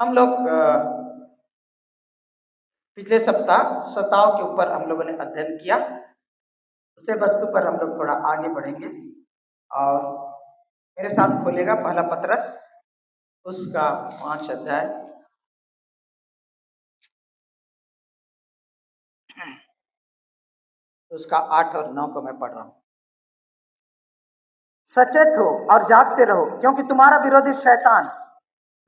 हम लोग पिछले सप्ताह सताव के ऊपर हम लोगों ने अध्ययन किया। उसे वस्तु पर हम लोग थोड़ा आगे बढ़ेंगे और मेरे साथ खोलेगा पहला पतरस उसका 5 अध्याय। उसका 8 और 9 को मैं पढ़ रहा हूं। सचेत हो और जागते रहो, क्योंकि तुम्हारा विरोधी शैतान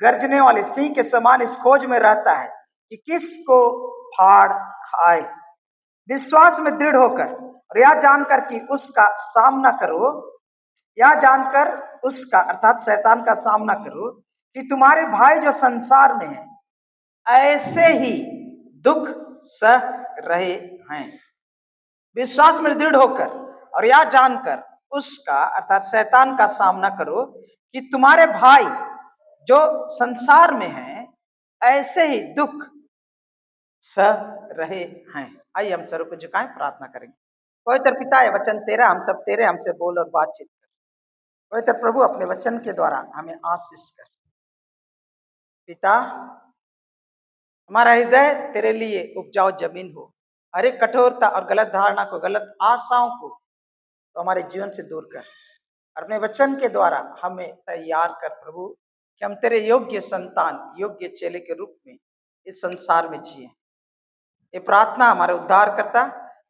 गर्जने वाले सिंह के समान इस खोज में रहता है कि किसको फाड़ खाए। विश्वास में दृढ़ होकर और यह जानकर कि उसका सामना करो, यह जानकर उसका अर्थात शैतान का सामना करो कि तुम्हारे भाई जो संसार में है ऐसे ही दुख सह रहे हैं। विश्वास में दृढ़ होकर और यह जानकर उसका अर्थात शैतान का सामना करो कि तुम्हारे भाई जो संसार में हैं ऐसे ही दुख सह रहे हैं। आइए हम सरों को झुकाएं, प्रार्थना करेंगे। पवित्र पिता, ये वचन तेरा, हम सब तेरे, हमसे बोल और बातचीत कर। पवित्र प्रभु, अपने वचन के द्वारा हमें आशीष कर। पिता, हमारा हृदय तेरे लिए उपजाऊ जमीन हो। हर एक कठोरता और गलत धारणा को, गलत आशाओं को तो हमारे जीवन से दूर कर और अपने वचन के द्वारा हमें तैयार कर प्रभु, कि हम तेरे योग्य संतान, योग्य चेले के रूप में इस संसार में जिए। ये प्रार्थना हमारे उद्धार करता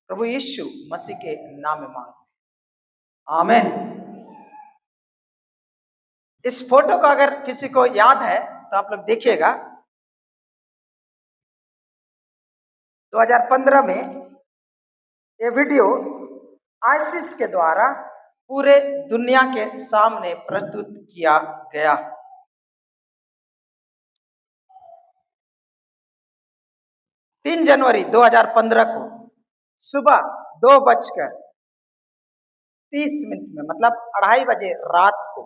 प्रभु यीशु मसीह के नाम में मांगते हैं, आमीन। इस फोटो का अगर किसी को याद है तो आप लोग देखिएगा। 2015 में ये वीडियो आईसिस के द्वारा पूरे दुनिया के सामने प्रस्तुत किया गया। तीन जनवरी 2015 को सुबह 2:30 में, मतलब 2:30 बजे रात को,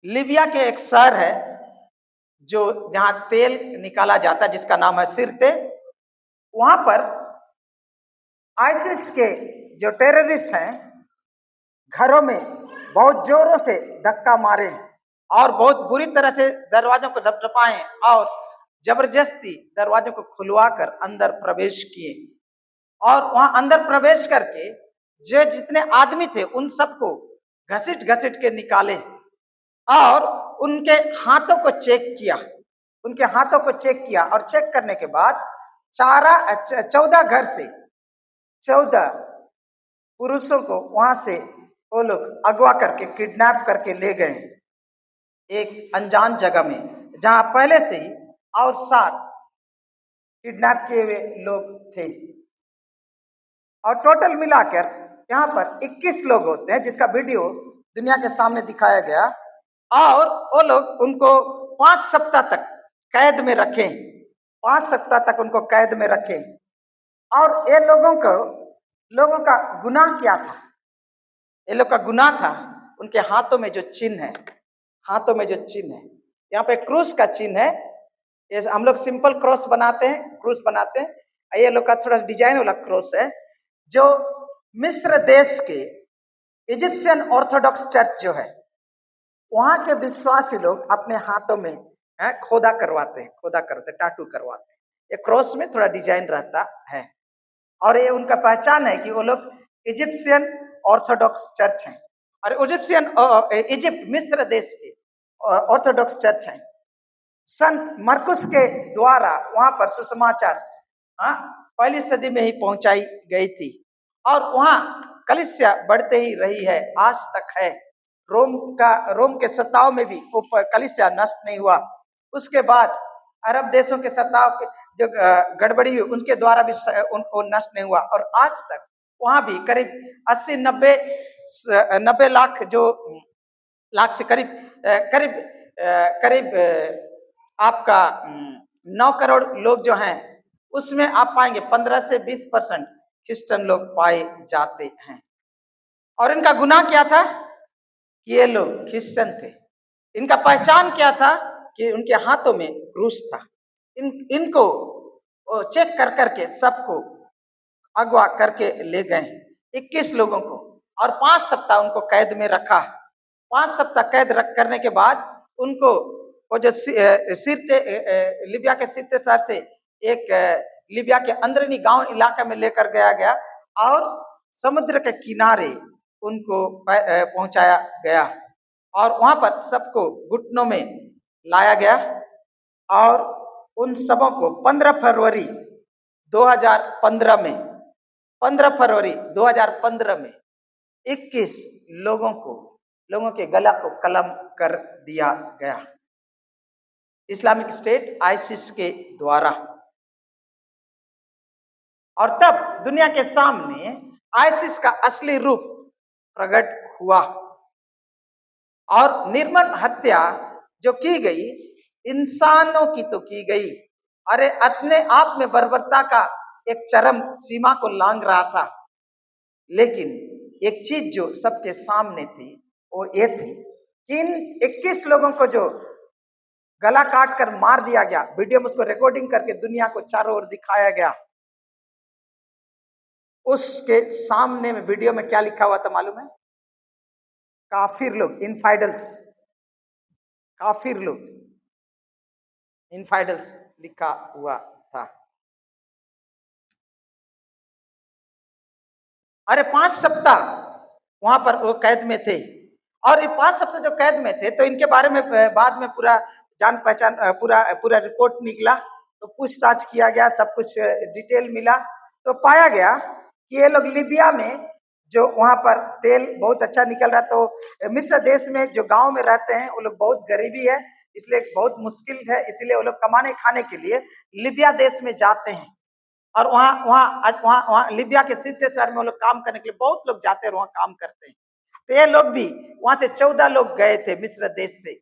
लीबिया के एक शहर है जो जहां तेल निकाला जाता है, जिसका नाम है सिरते। वहां पर आईसिस के जो टेररिस्ट हैं घरों में बहुत जोरों से धक्का मारे और बहुत बुरी तरह से दरवाजों को धपधपाए और जबरदस्ती दरवाजों को खुलवाकर अंदर प्रवेश किए और वहां अंदर प्रवेश करके जो जितने आदमी थे उन सबको घसीट घसीट के निकाले और उनके हाथों को चेक किया। उनके हाथों को चेक किया और चेक करने के बाद 14 घर से 14 पुरुषों को वहां से वो लोग अगवा करके किडनैप करके ले गए एक अनजान जगह में, जहां पहले से ही और 7 किडनैप किए हुए लोग थे। और टोटल मिलाकर यहाँ पर 21 लोग होते हैं, जिसका वीडियो दुनिया के सामने दिखाया गया। और वो लोग उनको 5 सप्ताह तक कैद में रखे, 5 सप्ताह तक उनको कैद में रखे। और ये लोगों का गुनाह क्या था? ये लोग का गुनाह था उनके हाथों में जो चिन्ह है, हाथों में जो चिन्ह है, यहाँ पे क्रूस का चिन्ह है। ये हम लोग सिंपल क्रॉस बनाते हैं, क्रूस बनाते हैं। ये लोग का थोड़ा डिजाइन वाला क्रॉस है, जो मिस्र देश के इजिप्शियन ऑर्थोडॉक्स चर्च जो है वहां के विश्वासी लोग अपने हाथों में खोदा करवाते हैं, टाटू करवाते हैं। ये क्रॉस में थोड़ा डिजाइन रहता है और ये उनका पहचान है कि वो लोग इजिप्शियन ऑर्थोडॉक्स चर्च हैं। और इजिप्ट मिस्र देश के ऑर्थोडॉक्स चर्च हैं। संत मरकुस के द्वारा वहां पर सुसमाचार पहली सदी में ही पहुंचाई गई थी और वहां कलीसिया बढ़ते ही रही है, आज तक है। रोम के सताव में भी कलीसिया नष्ट नहीं हुआ। उसके बाद अरब देशों के सताव के जो गड़बड़ी हुई उनके द्वारा भी उनको नष्ट नहीं हुआ और आज तक वहां भी करीब 80-90 लाख जो लाख से करीब आपका 9 करोड़ लोग जो हैं उसमें आप पाएंगे 15 से 20% क्रिश्चियन लोग पाए जाते हैं। और इनका गुनाह क्या था कि ये लोग क्रिश्चियन थे। इनका पहचान क्या था कि उनके हाथों में क्रूस था। इनको चेक कर करके सबको अगवा करके ले गए 21 लोगों को और 5 सप्ताह उनको कैद में रखा। 5 सप्ताह कैद करने के बाद उनको वो जो सिरते लीबिया के सिरते शहर से एक लीबिया के अंदरूनी गांव इलाके में लेकर गया और समुद्र के किनारे उनको पहुंचाया गया और वहां पर सबको घुटनों में लाया गया और उन सबों को 15 फरवरी 2015 में 15 फरवरी 2015 में 21 लोगों के गला को कलम कर दिया गया इस्लामिक स्टेट आईसिस के द्वारा। और तब दुनिया के सामने आईसिस का असली रूप प्रकट हुआ और निर्मम हत्या जो की गई इंसानों की तो की गई, अरे अपने आप में बर्बरता का एक चरम सीमा को लांघ रहा था। लेकिन एक चीज जो सबके सामने थी वो ये थी कि इन 21 लोगों को जो गला काट कर मार दिया गया, वीडियो में उसको रिकॉर्डिंग करके दुनिया को चारों ओर दिखाया गया। उसके सामने में वीडियो में क्या लिखा हुआ था मालूम है? काफिर लोग, इनफाइडल्स लिखा हुआ था। अरे 5 सप्ताह वहां पर वो कैद में थे और ये 5 सप्ताह जो कैद में थे तो इनके बारे में बाद में पूरा जान पहचान पूरा रिपोर्ट निकला, तो पूछताछ किया गया, सब कुछ डिटेल मिला, तो पाया गया कि ये लोग लीबिया में जो वहां पर तेल बहुत अच्छा निकल रहा, तो मिस्र देश में जो गांव में रहते हैं वो लोग बहुत गरीबी है, इसलिए बहुत मुश्किल है, इसलिए वो लोग कमाने खाने के लिए लीबिया देश में जाते हैं और वहाँ लीबिया के सिरते शहर में वो लोग काम करने के लिए बहुत लोग जाते हैं और वहाँ काम करते हैं। तो ये लोग भी वहां से 14 लोग गए थे मिस्र देश से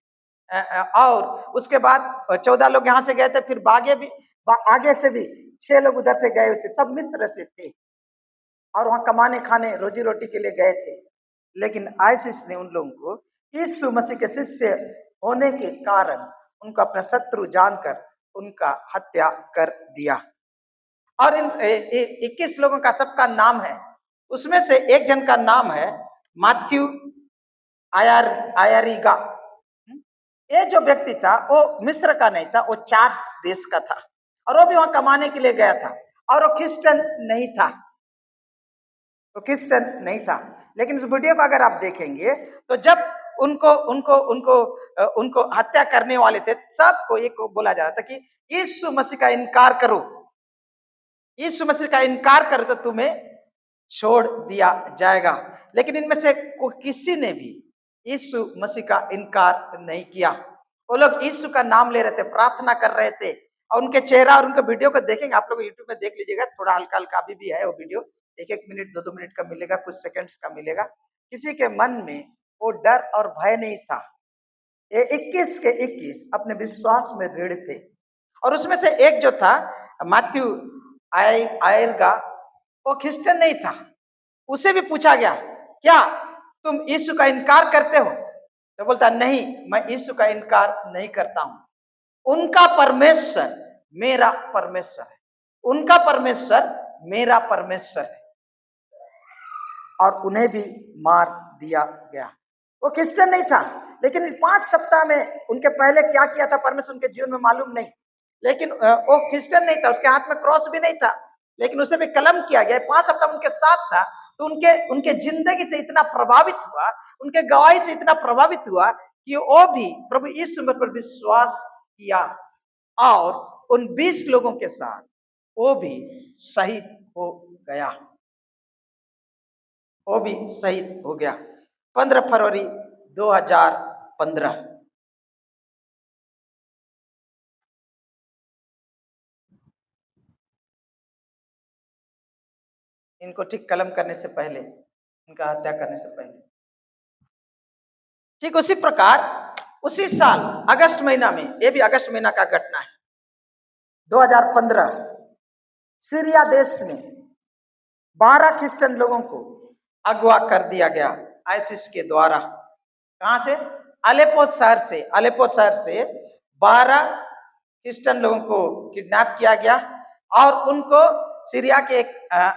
और उसके बाद 14 लोग यहाँ से गए थे, फिर आगे से भी 6 लोग उधर से गए हुए थे, सब मिस्र से थे और वहाँ कमाने खाने रोजी रोटी के लिए गए थे। लेकिन आईसिस ने उन लोगों को यीशु मसीह के शिष्य होने के कारण उनको अपना शत्रु जानकर उनका हत्या कर दिया। और इन 21 लोगों का सबका नाम है, उसमें से एक जन का नाम है मैथ्यू आयारिगा। ये जो व्यक्ति था वो मिस्र का नहीं था, वो चाद देश का था और वो भी वहां कमाने के लिए गया था और वो क्रिश्चियन नहीं था। लेकिन इस वीडियो को अगर आप देखेंगे तो जब उनको हत्या करने वाले थे, सबको एक बोला जा रहा था कि यीशु मसीह का इनकार करो, यीशु मसीह का इनकार करो तो तुम्हें छोड़ दिया जाएगा। लेकिन इनमें से किसी ने भी यीशु मसीह का इनकार नहीं किया। वो लोग यीशु का नाम ले रहे थे, प्रार्थना कर रहे थे और उनके चेहरा और उनके वीडियो को देखेंगे, आप लोग यूट्यूब में देख लीजिएगा, थोड़ा हल्का हल्का अभी भी है वो वीडियो, 1-1 मिनट 2-2 मिनट का मिलेगा, कुछ सेकंड्स का मिलेगा। किसी के मन में वो डर और भय नहीं था। ये 21 के 21 अपने विश्वास में दृढ़ थे और उसमें से एक जो था मैथ्यू आयरगा, वो क्रिश्चियन नहीं था। उसे भी पूछा गया क्या तुम यीशु का इनकार करते हो, तो बोलता नहीं, मैं यीशु का इनकार नहीं करता हूं। उनका परमेश्वर मेरा परमेश्वर है, उनका परमेश्वर मेरा परमेश्वर है। और उन्हें भी मार दिया गया। वो क्रिश्चियन नहीं था, लेकिन इस 5 सप्ताह में उनके पहले क्या किया था परमेश्वर उनके जीवन में मालूम नहीं। लेकिन वो क्रिश्चियन नहीं था, उसके हाथ में क्रॉस भी नहीं था, लेकिन उसे भी कलम किया गया। 5 सप्ताह उनके साथ था, तो उनके जिंदगी से इतना प्रभावित हुआ, उनके गवाही से इतना प्रभावित हुआ कि वो भी प्रभु यीशु पर विश्वास किया और उन 20 लोगों के साथ वो भी शहीद हो गया, वो भी शहीद हो गया 15 फरवरी 2015। इनको ठीक कलम करने से पहले, इनका हत्या करने से पहले, ठीक उसी प्रकार उसी साल अगस्त महीना में, ये भी अगस्त महीना का घटना है, 2015 सीरिया देश में 12 क्रिश्चियन लोगों को अगवा कर दिया गया आईसिस के द्वारा। कहां से? अलेप्पो शहर से 12 क्रिश्चियन लोगों को किडनैप किया गया और उनको सीरिया के एक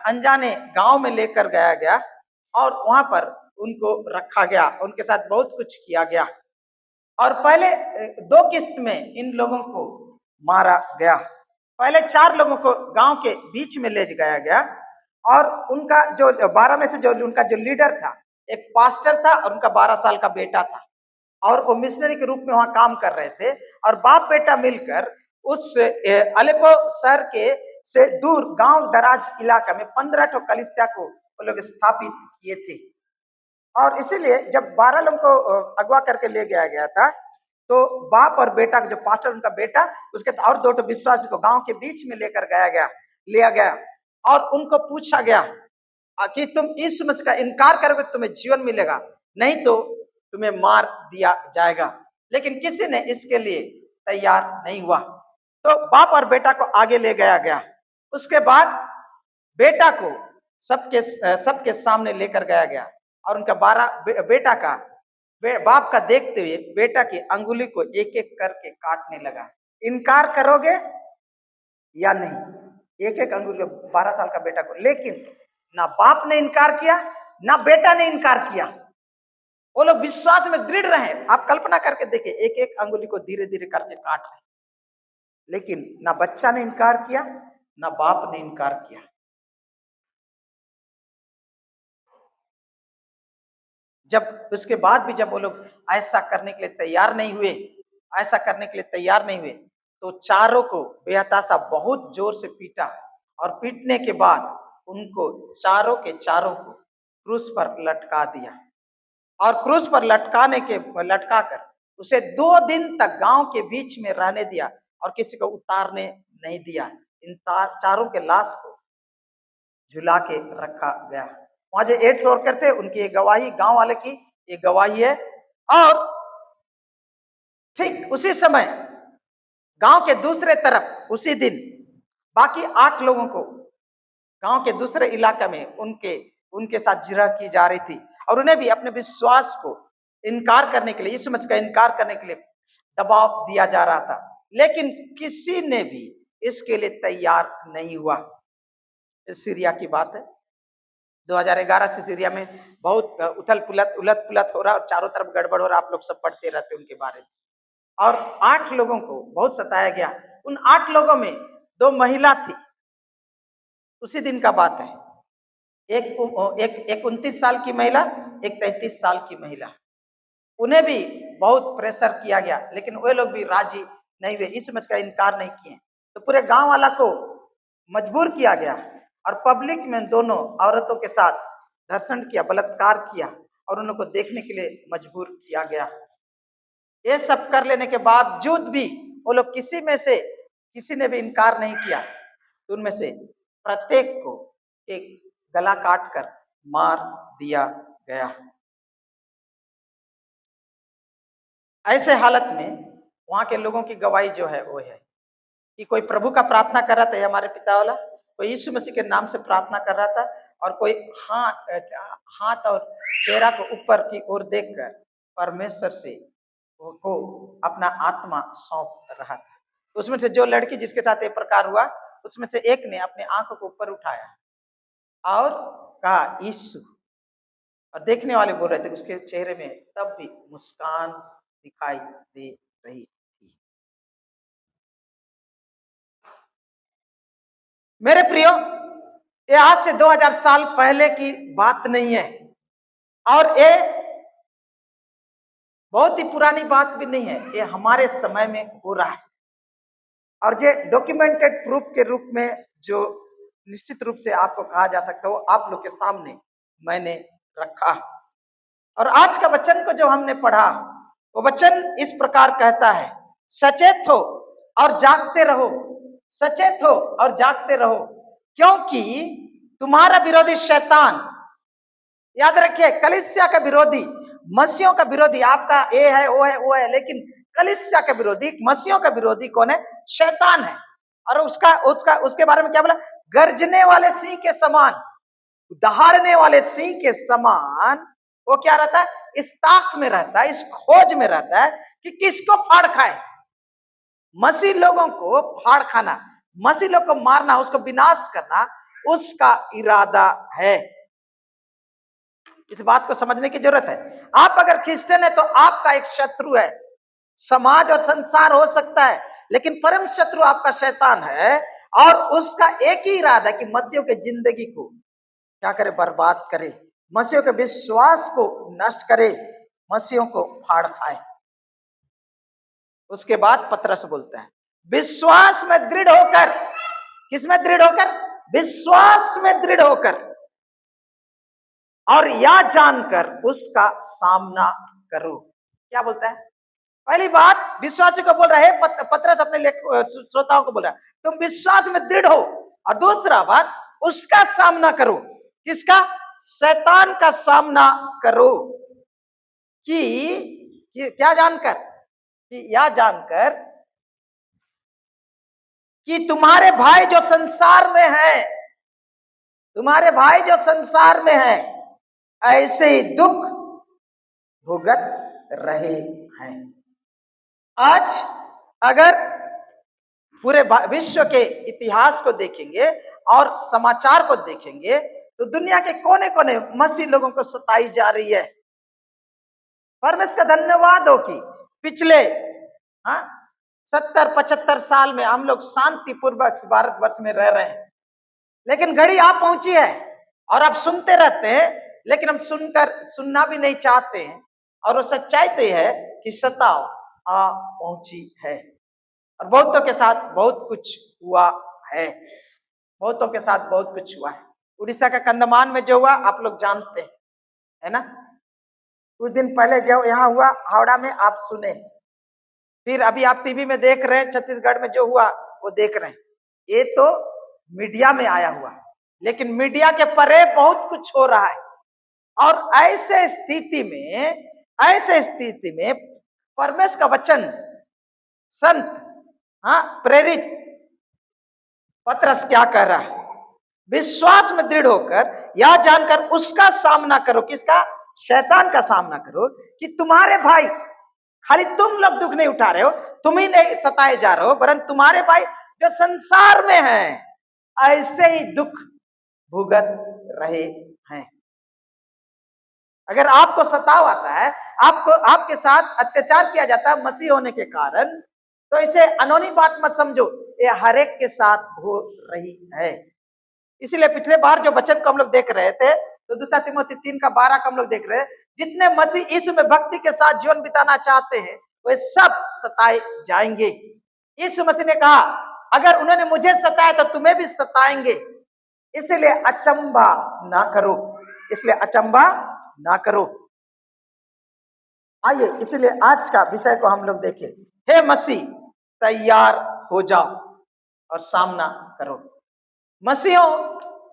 अनजाने गांव में लेकर गया गया और वहां पर उनको रखा गया, उनके साथ बहुत कुछ किया गया। और पहले 2 किस्त में इन लोगों को मारा गया। पहले 4 लोगों को गांव के बीच में ले गया गया और उनका जो 12 में से जो उनका जो लीडर था, एक पास्टर था और उनका 12 साल का बेटा था और वो मिशनरी के रूप में वहां काम कर रहे थे और बाप बेटा मिलकर उस अलेप्पो शहर के से दूर गांव दराज इलाका में 15 ठो कलीसिया को वो लोग स्थापित किए थे। और इसीलिए जब 12 लोगों को अगवा करके ले गया गया था तो बाप और बेटा जो पास्टर उनका बेटा उसके और 2 ठो विश्वासी को गांव के बीच में लेकर लिया गया और उनको पूछा गया कि तुम यीशु मसीह का इनकार करोगे तो तुम्हें जीवन मिलेगा, नहीं तो तुम्हें मार दिया जाएगा। लेकिन किसी ने इसके लिए तैयार नहीं हुआ। तो बाप और बेटा को आगे ले गया। उसके बाद बेटा को सबके सामने लेकर गया और उनका 12 बेटा का बाप का देखते हुए बेटा की अंगुली को एक एक करके काटने लगा। इनकार करोगे या नहीं, एक एक अंगुली 12 साल का बेटा को। लेकिन ना बाप ने इनकार किया ना बेटा ने इनकार किया, वो लोग विश्वास में दृढ़ रहे। आप कल्पना करके देखिए, एक एक अंगुली को धीरे धीरे करके काट रहे, लेकिन ना बच्चा ने इनकार किया ना बाप ने इनकार किया। जब उसके बाद भी जब वो लोग ऐसा करने के लिए तैयार नहीं हुए, तो चारों को बेहताशा बहुत जोर से पीटा और पीटने के बाद उनको चारों के चारों को क्रूस पर लटका दिया और क्रूस पर लटकाकर उसे 2 दिन तक गांव के बीच में रहने दिया और किसी को उतारने नहीं दिया। इन चारों के लाश को झुला के रखा गया। वहां जो 8 वर्कर थे उनकी एक गवाही, गांव वाले की एक गवाही है। और ठीक उसी समय गांव के दूसरे तरफ उसी दिन बाकी 8 लोगों को गांव के दूसरे इलाके में उनके साथ जिरह की जा रही थी और उन्हें भी अपने विश्वास को इनकार करने के लिए, यीशु मसीह का इनकार करने के लिए दबाव दिया जा रहा था, लेकिन किसी ने भी इसके लिए तैयार नहीं हुआ। सीरिया की बात है, 2011 से सीरिया में बहुत उलट पुलत हो रहा और चारों तरफ गड़बड़ हो रहा। आप लोग सब पढ़ते रहते उनके बारे में। और 8 लोगों को बहुत सताया गया। उन 8 लोगों में 2 महिला थी। उसी दिन का बात है। एक 29 साल की महिला, एक 33 साल की महिला। उन्हें भी बहुत प्रेशर किया गया, लेकिन वे लोग भी राजी नहीं हुए, यीशु मसीह का इनकार नहीं किए। तो पूरे गांव वाला को मजबूर किया गया और पब्लिक में दोनों औरतों के साथ धर्षण किया, बलात्कार किया और उनको देखने के लिए मजबूर किया गया। ये सब कर लेने के बावजूद भी वो लोग किसी ने भी इनकार नहीं किया। तो उनमें से प्रत्येक को एक गला काट कर मार दिया गया। ऐसे हालत में वहां के लोगों की गवाही जो है वो है कि कोई प्रभु का प्रार्थना कर रहा था, हमारे पिता वाला, कोई यीशु मसीह के नाम से प्रार्थना कर रहा था और कोई हाथ और चेहरा को ऊपर की ओर देखकर परमेश्वर से को अपना आत्मा सौंप रहा था। उसमें से जो लड़की जिसके साथ एक प्रकार हुआ, उसमें से एक ने अपने आंखों को ऊपर उठाया और कहा यीशु, और देखने वाले बोल रहे थे उसके चेहरे में तब भी मुस्कान दिखाई दे रही थी। मेरे प्रियो, ये आज से 2000 साल पहले की बात नहीं है और ये बहुत ही पुरानी बात भी नहीं है, ये हमारे समय में हो रहा है और ये डॉक्यूमेंटेड प्रूफ के रूप में जो निश्चित रूप से आपको कहा जा सकता है वो आप लोग के सामने मैंने रखा। और आज का वचन को जो हमने पढ़ा वो वचन इस प्रकार कहता है, सचेत हो और जागते रहो, सचेत हो और जागते रहो, क्योंकि तुम्हारा विरोधी शैतान, याद रखिए कलीसिया का विरोधी, मसीहों का विरोधी आपका ये है वो है, लेकिन कलीसिया का विरोधी, मसीहों का विरोधी कौन है? शैतान है। और उसके बारे में क्या बोला? गर्जने वाले सिंह के समान, दहाड़ने वाले सिंह के समान वो क्या रहता है? इस ताक में रहता है, इस खोज में रहता है कि किसको फाड़ खाए। मसीह लोगों को फाड़ खाना, मसीह लोग को मारना, उसको विनाश करना उसका इरादा है। इस बात को समझने की जरूरत है। आप अगर क्रिश्चियन है तो आपका एक शत्रु है, समाज और संसार हो सकता है, लेकिन परम शत्रु आपका शैतान है। और उसका एक ही इरादा है कि मसीहों की जिंदगी को क्या करे, बर्बाद करे, मसीहों के विश्वास को नष्ट करे, मसीहों को फाड़ खाए। उसके बाद पतरस बोलता है, विश्वास में दृढ़ होकर, किसमें दृढ़ होकर? विश्वास में दृढ़ होकर, और यह जानकर उसका सामना करो। क्या बोलता है? पहली बात विश्वासी को बोल रहा है, पतरस अपने श्रोताओं को बोल रहा है, तुम विश्वास में दृढ़ हो। और दूसरा बात, उसका सामना करो। किसका? शैतान का सामना करो। कि क्या जानकर? कि यह जानकर कि तुम्हारे भाई जो संसार में है, तुम्हारे भाई जो संसार में है, ऐसे ही दुख भुगत रहे हैं। आज अगर पूरे विश्व के इतिहास को देखेंगे और समाचार को देखेंगे तो दुनिया के कोने कोने मसीह लोगों को सताई जा रही है। परमेश्वर का धन्यवाद हो कि पिछले 70-75 साल में हम लोग शांतिपूर्वक भारतवर्ष में रह रहे हैं, लेकिन घड़ी आ पहुंची है और आप सुनते रहते हैं, लेकिन हम सुनना भी नहीं चाहते हैं। और वो सच्चाई तो है कि सताव आ पहुंची है और बहुतों के साथ बहुत कुछ हुआ है, बहुतों के साथ बहुत कुछ हुआ है। उड़ीसा का कंधमान में जो हुआ आप लोग जानते हैं, है ना? कुछ दिन पहले जो यहाँ हुआ हावड़ा में, आप सुने। फिर अभी आप टीवी में देख रहे हैं, छत्तीसगढ़ में जो हुआ वो देख रहे हैं। ये तो मीडिया में आया हुआ, लेकिन मीडिया के परे बहुत कुछ हो रहा है। और ऐसे स्थिति में परमेश्वर का वचन संत प्रेरित पतरस क्या कर रहा है? विश्वास में दृढ़ होकर यह जानकर उसका सामना करो। किसका? शैतान का सामना करो। कि तुम्हारे भाई, खाली तुम लोग दुख नहीं उठा रहे हो, तुम ही नहीं सताए जा रहे हो, वरन तुम्हारे भाई जो संसार में हैं ऐसे ही दुख भुगत रहे हैं। अगर आपको सताव आता है, आपके साथ अत्याचार किया जाता है मसीह होने के कारण, तो इसे अनोनी बात मत समझो, ये हर एक के साथ हो रही है। इसीलिए पिछले बार जो वचन को हम लोग देख रहे थे, तो 2 तिमोथी 3:12 का हम लोग देख रहे हैं, जितने मसीह यीशु में भक्ति के साथ जीवन बिताना चाहते हैं वे सब सताए जाएंगे। यीशु मसीह ने कहा, अगर उन्होंने मुझे सताया तो तुम्हें भी सताएंगे, इसलिए अचंबा ना करो, इसलिए अचंबा ना करो। आइए इसलिए आज का विषय को हम लोग देखें। हे मसीह, तैयार हो जाओ और सामना करो। मसीहों,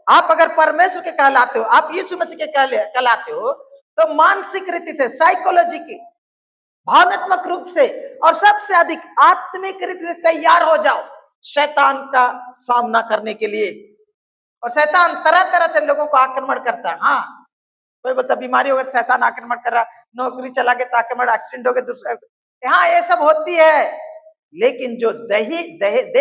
आप अगर परमेश्वर के कहलाते हो, आप यीशु मसीह के कहलाते हो, तो मानसिक रीति से, साइकोलॉजी की, भावनात्मक रूप से और सबसे अधिक आत्मिक रीति से तैयार हो जाओ शैतान का सामना करने के लिए। और शैतान तरह तरह से लोगों को आक्रमण करता है। कोई बोलता बीमारी हो गई शैतान आक्रमण कर रहा, नौकरी चला गया तो आक्रमण, एक्सीडेंट हो गया दूसरा, यहाँ ये सब होती है। लेकिन जो देह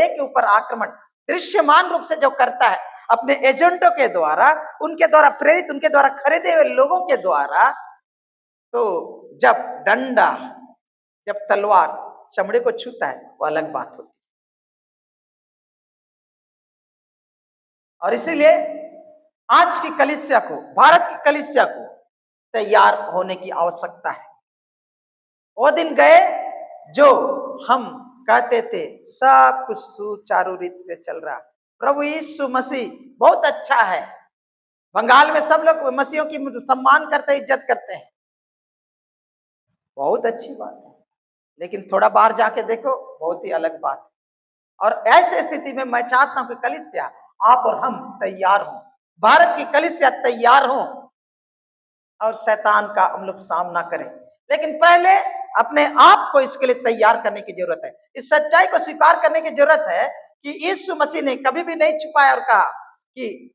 के ऊपर आक्रमण दृश्यमान रूप से जो करता है अपने एजेंटों के द्वारा, उनके द्वारा प्रेरित, उनके द्वारा खरीदे हुए लोगों के द्वारा, तो जब डंडा, जब तलवार चमड़े को छूता है वो अलग बात होती है। और इसीलिए आज की कलीसिया को, भारत की कलीसिया को तैयार होने की आवश्यकता है। वो दिन गए जो हम कहते थे सब कुछ सुचारू रीत से चल रहा, प्रभु यीशु मसीह बहुत अच्छा है, बंगाल में सब लोग मसीहों की सम्मान करते, इज्जत करते हैं, बहुत अच्छी बात है। लेकिन थोड़ा बाहर जाके देखो, बहुत ही अलग बात है। और ऐसे स्थिति में मैं चाहता हूं कि कलीसिया, आप और हम तैयार हों, भारत की कलीसिया तैयार हो और शैतान का हम लोग सामना करें। लेकिन पहले अपने आप को इसके लिए तैयार करने की जरूरत है। इस सच्चाई को स्वीकार करने की जरूरत है कि यीशु मसीह ने कभी भी नहीं छुपाया और कहा कि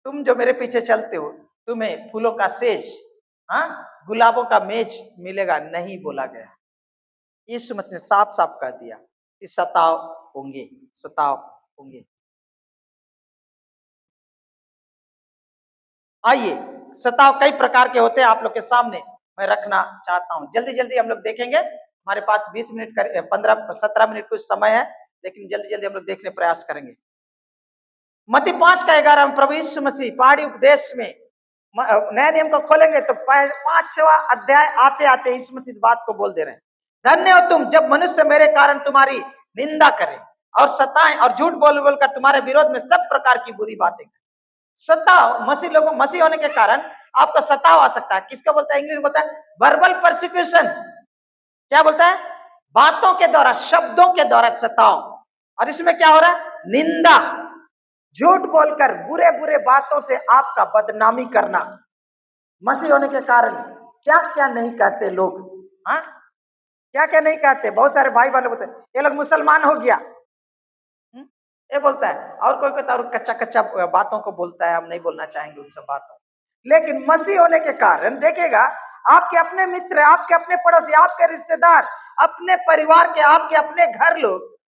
तुम जो मेरे पीछे चलते हो तुम्हें फूलों का सेज, गुलाबों का मेज मिलेगा, नहीं बोला गया। यीशु मसीह ने साफ साफ कह दिया कि सताव होंगे, सताव होंगे। आइए, सताव कई प्रकार के होते हैं, आप लोग के सामने मैं रखना चाहता हूं। जल्दी जल्दी हम लोग देखेंगे, हमारे पास 20 मिनट का 15-17 मिनट कुछ समय है, लेकिन जल्दी जल्दी हम लोग देखने प्रयास करेंगे। मत्ती 5:11 प्रभु यीशु मसीह पहाड़ी उपदेश में नए नियम को खोलेंगे तो 5वां अध्याय आते आते यीशु मसीह बात को बोल दे रहे हैं। धन्य हो तुम जब मनुष्य मेरे कारण तुम्हारी निंदा करें और सताएं और झूठ बोल बोलकर तुम्हारे विरोध में सब प्रकार की बुरी बातें करें। सताओ, मसीह होने के कारण आपका सताव आ सकता है। किसका बोलता है? इंग्लिश में बोलता है वर्बल परसिक्यूशन। क्या बोलता है? बातों के द्वारा, शब्दों के द्वारा सताओ। और इसमें क्या हो रहा है? निंदा, झूठ बोलकर बुरे बुरे बातों से आपका बदनामी करना। मसीह होने के कारण क्या क्या नहीं कहते लोग, हाँ क्या क्या नहीं कहते। बहुत सारे भाई वाले बोलते हैं ये लोग मुसलमान हो गया, ये बोलता है। और कोई कहता है कच्चा कच्चा बातों को बोलता है, हम नहीं बोलना चाहेंगे उन सब बातों। लेकिन मसीह होने के कारण देखिएगा, आपके अपने मित्र, आपके अपने पड़ोसी, आपके रिश्तेदार, अपने परिवार के, आपके अपने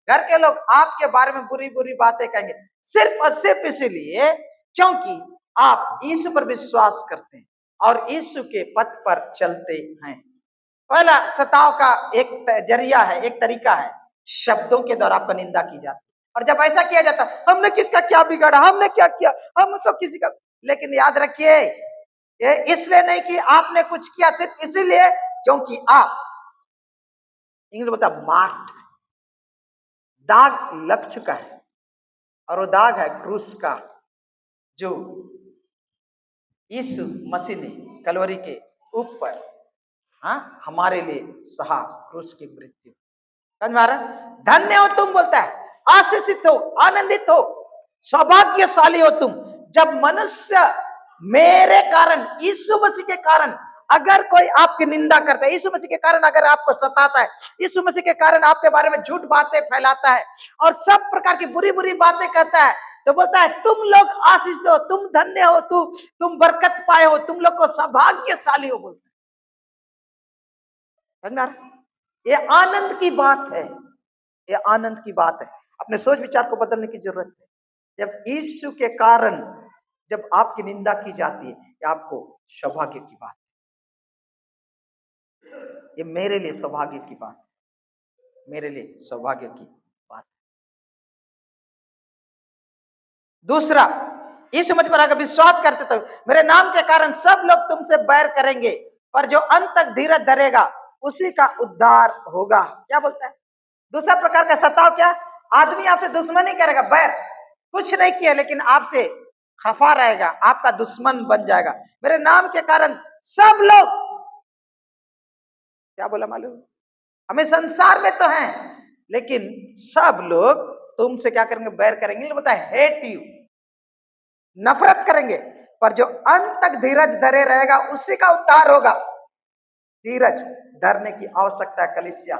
घर के लोग आपके बारे में बुरी बुरी बातें कहेंगे, सिर्फ और सिर्फ इसीलिए क्योंकि आप यीशु पर विश्वास करते हैं और यीशु के पथ पर चलते हैं। पहला सताव का एक जरिया है, एक तरीका है, शब्दों के द्वारा आपका निंदा की जाती है। और जब ऐसा किया जाता, हमने किसका क्या बिगाड़ा, हमने क्या किया, हम तो किसी का। लेकिन याद रखिए, ये इसलिए नहीं कि आपने कुछ किया, सिर्फ इसीलिए क्योंकि आप, इंग्लिश बता, मार्क्ड, दाग लग चुका है। और वो दाग है क्रूस का, जो यीशु मसीह ने कलवरी के ऊपर हमारे लिए सहा, क्रूस की मृत्यु। समझ में आ रहा? धन्य हो तुम, बोलता है, आशीषित हो, आनंदित हो, सौभाग्यशाली हो तुम जब मनुष्य मेरे कारण, यीशु मसीह के कारण, अगर कोई आपकी निंदा करता है, यीशु मसीह के कारण अगर आपको सताता है, यीशु मसीह के कारण आपके बारे में झूठ बातें फैलाता है और सब प्रकार की बुरी बुरी बातें कहता है, तो बोलता है तुम लोग आशीष हो, तुम धन्य हो, तुम बरकत पाए हो, तुम लोग को सौभाग्यशाली हो, बोलता है। ये आनंद की बात है, ये आनंद की बात है। अपने सोच विचार को बदलने की जरूरत है। जब यीशु के कारण जब आपकी निंदा की जाती है, ये आपको सौभाग्य की बात है। ये मेरे लिए सौभाग्य की बात है, मेरे लिए सौभाग्य की बात है। दूसरा, यीशु मुझ पर अगर विश्वास करते तो मेरे नाम के कारण सब लोग तुमसे बैर करेंगे, पर जो अंत तक धीरज धरेगा उसी का उद्धार होगा। क्या बोलता है? दूसरा प्रकार का सताव क्या? आदमी आपसे दुश्मनी करेगा, बैर कुछ नहीं किया लेकिन आपसे खफा रहेगा, आपका दुश्मन बन जाएगा। मेरे नाम के कारण सब लोग, क्या बोला मालूम? हमें संसार में तो हैं, लेकिन सब लोग तुमसे क्या करेंगे? बैर करेंगे। बोलता है हेट यू, नफरत करेंगे, पर जो अंत तक धीरज धरे रहेगा उसी का उद्धार होगा। धीरज धरने की आवश्यकता है कलीसिया,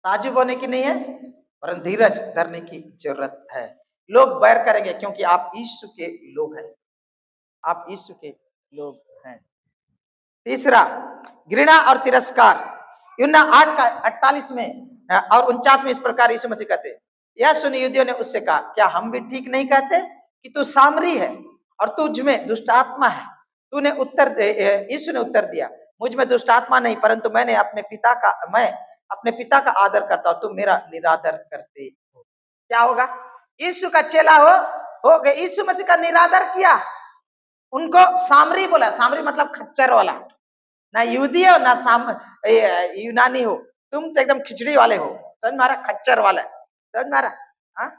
ताजुब होने की नहीं है, परंतु धीरज धरने की जरूरत है। लोग बैर करेंगे क्योंकि आप यीशु के लोग हैं, आप यीशु के लोग हैं। तीसरा, घृणा और तिरस्कार। यूहन्ना 8:48 में और 49 में इस प्रकार यीशु मसीह कहते, यह सुन यहूदियों ने उससे कहा, क्या हम भी ठीक नहीं कहते कि तू सामरी है और तुझ में दुष्ट आत्मा है? यीशु ने उत्तर दिया, मुझ में दुष्ट आत्मा नहीं, परंतु मैं अपने पिता का आदर करता हूं, तुम मेरा निरादर करते हो। क्या होगा? यीशु का चेला हो गए, यीशु मसीह का निरादर किया, उनको सामरी बोला। सामरी मतलब खच्चर वाला, ना यहूदी हो ना यूनानी हो, तुम तो एकदम खिचड़ी वाले हो। समझ मारा? खच्चर वाला, समझ मारा? हाँ,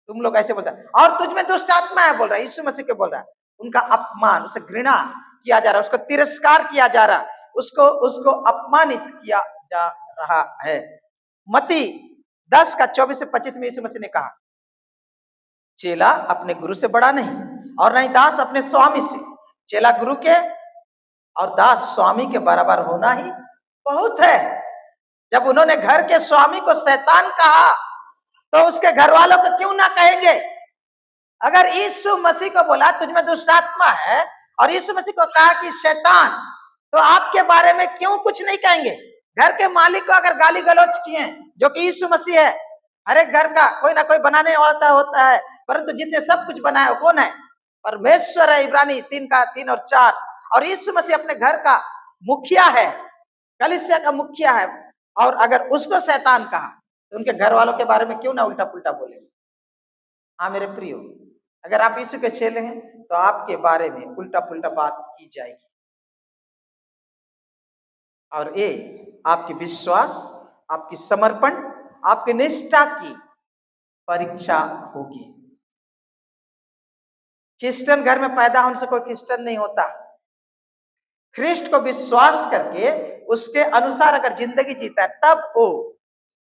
तुम लोग ऐसे बोलते हैं। और तुझ में दुष्ट आत्मा है बोल रहा है, यीशु मसीह के बोल रहा है। उनका अपमान, उसे घृणा किया जा रहा है, उसको तिरस्कार किया जा रहा है, उसको अपमानित किया जा रहा है। मत्ती 10:24-25 में यीशु मसीह ने कहा, चेला अपने गुरु से बड़ा नहीं और नहीं दास अपने स्वामी से। चेला गुरु के और दास स्वामी के बराबर होना ही बहुत है। जब उन्होंने घर के स्वामी को शैतान कहा, तो उसके घर वालों को क्यों ना कहेंगे? अगर यीशु मसीह को बोला तुझ में दुष्ट आत्मा है और यीशु मसीह को कहा कि शैतान, तो आपके बारे में क्यों कुछ नहीं कहेंगे? घर के मालिक को अगर गाली गलौज किए, जो कि यीशु मसीह है, हर एक घर का कोई ना कोई बनाने वाला होता है, परंतु जिसने सब कुछ बनाया कौन है? परमेश्वर है। इब्रानी 3:3 और 4। और यीशु मसीह अपने घर का मुखिया है, कलीसिया का मुखिया है, और अगर उसको शैतान कहा तो उनके घर वालों के बारे में क्यों ना उल्टा पुल्टा बोले। हाँ मेरे प्रियो, अगर आप यीशु के चेले हैं तो आपके बारे में उल्टा पुल्टा बात की जाएगी, और ये आपकी विश्वास, आपकी समर्पण, आपकी निष्ठा की परीक्षा होगी। क्रिश्चियन घर में पैदा होने से कोई क्रिश्चियन नहीं होता। ख्रिस्ट को विश्वास करके उसके अनुसार अगर जिंदगी जीता है तब वो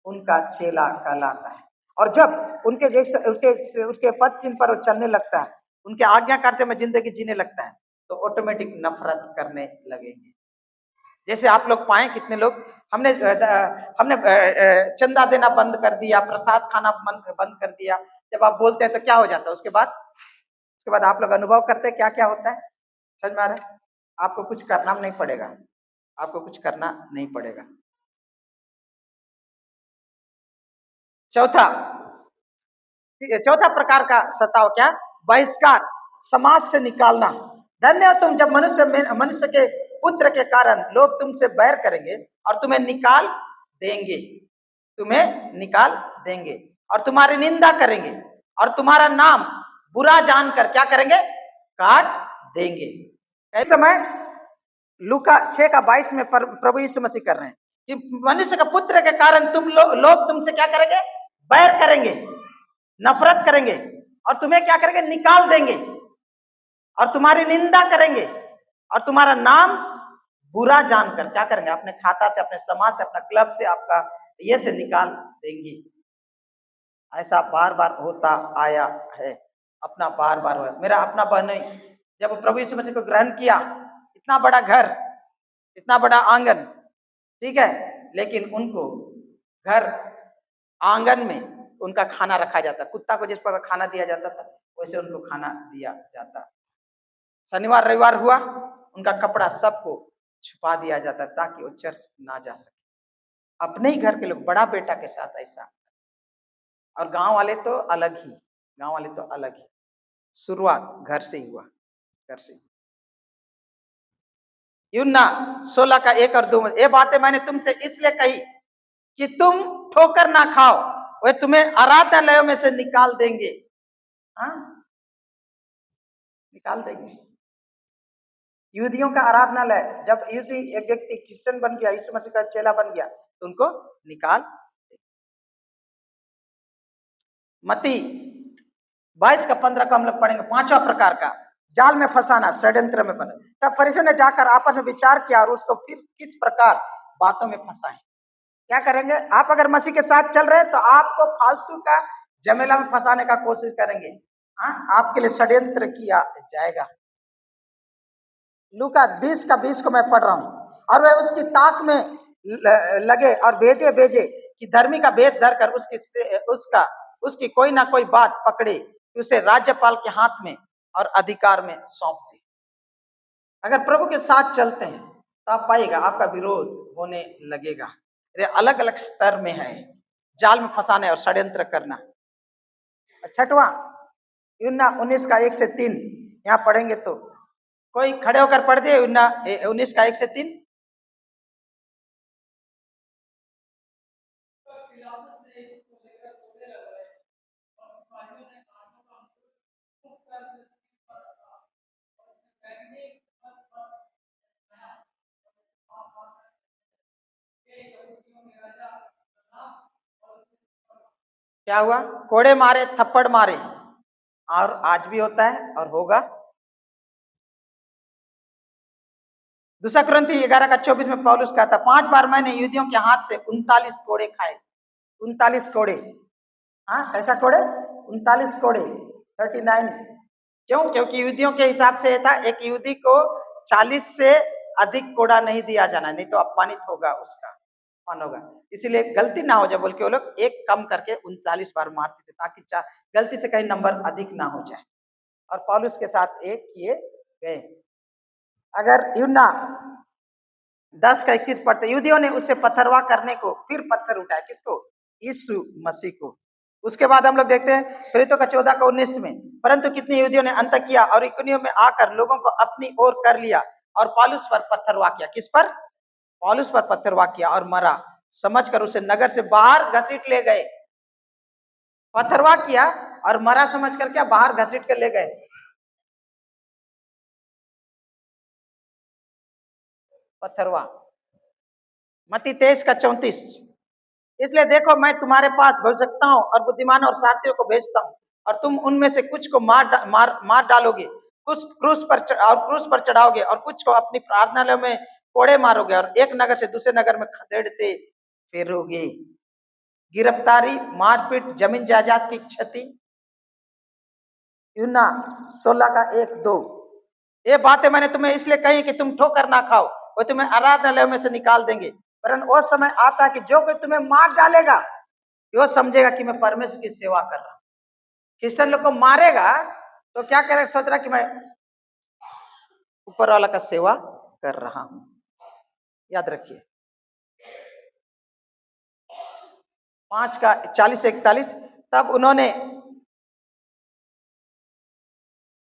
उनका चेला कहलाता है। और जब उनके जैसे उसके पद चिन्ह पर वो चलने लगता है, उनके आज्ञाकार्य में जिंदगी जीने लगता है, तो ऑटोमेटिक नफरत करने लगेंगे। जैसे आप लोग पाए कितने लोग हमने चंदा देना बंद कर दिया, प्रसाद खाना बंद कर दिया। जब आप बोलते हैं तो क्या हो जाता है उसके बाद आप लोग अनुभव करते हैं क्या क्या होता है, समझ में आ रहा है? आपको कुछ करना नहीं पड़ेगा, आपको कुछ करना नहीं पड़ेगा। चौथा प्रकार का सताव क्या? बहिष्कार, समाज से निकालना। धन्य हो तुम जब मनुष्य के पुत्र के कारण लोग तुमसे बैर करेंगे और तुम्हें निकाल देंगे और तुम्हारी निंदा करेंगे और तुम्हारा नाम बुरा जानकर क्या करेंगे? काट देंगे। ऐसे समय लूका 6:22 में प्रभु यीशु मसीह कर रहे हैं कि मनुष्य के पुत्र के कारण लोग तुमसे क्या करेंगे? बैर करेंगे, नफरत करेंगे और तुम्हें क्या करेंगे? निकाल देंगे और तुम्हारी निंदा करेंगे और तुम्हारा नाम बुरा जानकर क्या करेंगे? अपने खाता से, अपने समाज से, अपना क्लब से, आपका ये से निकाल देंगे। ऐसा बार बार होता आया है, अपना बार बार हुआ। मेरा अपना बहन जब प्रभु यीशु मसीह को ग्रहण किया, इतना बड़ा घर, इतना बड़ा आंगन, ठीक है, लेकिन उनको घर आंगन में उनका खाना रखा जाता, कुत्ता को जिस पर खाना दिया जाता था वैसे उनको खाना दिया जाता। शनिवार रविवार हुआ, उनका कपड़ा सबको छुपा दिया जाता ताकि वो चर्च ना जा सके। अपने ही घर के लोग, बड़ा बेटा के साथ ऐसा। और गांव वाले तो अलग ही, शुरुआत घर से ही हुआ, घर से। यूहन्ना 16:1 और 2 ये बातें मैंने तुमसे इसलिए कही कि तुम ठोकर ना खाओ, वे तुम्हें आराधनालयों में से निकाल देंगे। हाँ, निकाल देंगे। यहूदियों का आराधनालय, जब यहूदी एक व्यक्ति क्रिश्चियन बन गया, यीशु मसीह का चेला बन गया, तो उनको निकाल। मत्ती 22:15 को हम लोग पढ़ेंगे। 5वां प्रकार का जाल में फंसाना, षड्यंत्र में बना। तब फरीसियों ने जाकर आपस में विचार किया और उसको फिर किस प्रकार बातों में फंसाएं। क्या करेंगे? आप अगर मसीह के साथ चल रहे हैं तो आपको फालतू का झमेला में फंसाने का कोशिश करेंगे। हाँ, आपके लिए षड्यंत्र किया जाएगा। लूका 20:20 को मैं पढ़ रहा हूँ। और वह उसकी ताक में लगे और भेजे कि धर्मी का भेष धरकर उसकी कोई ना कोई बात पकड़े कि उसे राज्यपाल के हाथ में और अधिकार में सौंप दे। अगर प्रभु के साथ चलते हैं तो आप पाइएगा आपका विरोध होने लगेगा। ये अलग अलग स्तर में है, जाल में फंसाने और षड्यंत्र करना। 6वां यूहन्ना 19:1 से 3 यहाँ पढ़ेंगे तो कोई खड़े होकर पढ़ दे। यूहन्ना 19:1 से 3। क्या हुआ? कोड़े मारे, थप्पड़ मारे, और आज भी होता है और होगा। 2 कुरिन्थी 11:24 में पौलुस कहता, 5 बार मैंने यहूदियों के हाथ से 39 कोड़े खाए। 39 कोड़े। हाँ, कैसा कोड़े? 39 कोड़े, 39। क्यों? क्योंकि यहूदियों के हिसाब से था एक यहूदी को 40 से अधिक कोड़ा नहीं दिया जाना, नहीं तो अपमानित होगा, उसका अपमान होगा। इसीलिए गलती ना हो जाए बोल के वो लोग एक कम करके 39 बार मारते थे ताकि गलती से कहीं नंबर अधिक ना हो जाए। और पौलुस के साथ एक किए गए। अगर यूहन्ना 10:21 पढ़ते, यहूदियों ने उससे पत्थरवाह करने को फिर पत्थर उठाया। किसको? यीशु मसीह को। उसके बाद हम लोग देखते हैं प्रेरितों का 14:19 में, परंतु कितने यहूदियों ने अंतकिया और इकुनियों में आकर लोगों को अपनी ओर कर लिया और पौलुस पर पत्थरवाह किया। किस पर? पौलुस पर पत्थरवाह किया और मरा, समझकर उसे नगर से बाहर घसीट ले गए। पत्थरवाह किया और मरा समझकर क्या बाहर घसीट कर ले गए। पत्थरवाह। मत्ती 23:34। इसलिए देखो, मैं तुम्हारे पास भविष्यवक्ताओं और बुद्धिमानों और सारथियों को भेजता हूँ, और तुम उनमें से कुछ को मार डालोगे, कुछ क्रूस पर चढ़ाओगे, और कुछ को अपनी प्रार्थनालयों में कोड़े मारोगे, और एक नगर से दूसरे नगर में खदेड़ते फिरोगे। गिरफ्तारी, मारपीट, जमीन जायदाद की क्षति। यूना 16:1-2। ये बातें मैंने तुम्हें इसलिए कही कि तुम ठोकर ना खाओ, वो तुम्हें आराधनालयों में से निकाल देंगे, वरन वो समय आता है कि जो कोई तुम्हें मार डालेगा वो समझेगा कि मैं परमेश्वर की सेवा कर रहा हूं। क्रिश्चियन लोग को मारेगा तो क्या करेगा, सोच रहा कि मैं ऊपर वाला का सेवा कर रहा हूं। याद रखिए। 5:40-41। तब उन्होंने,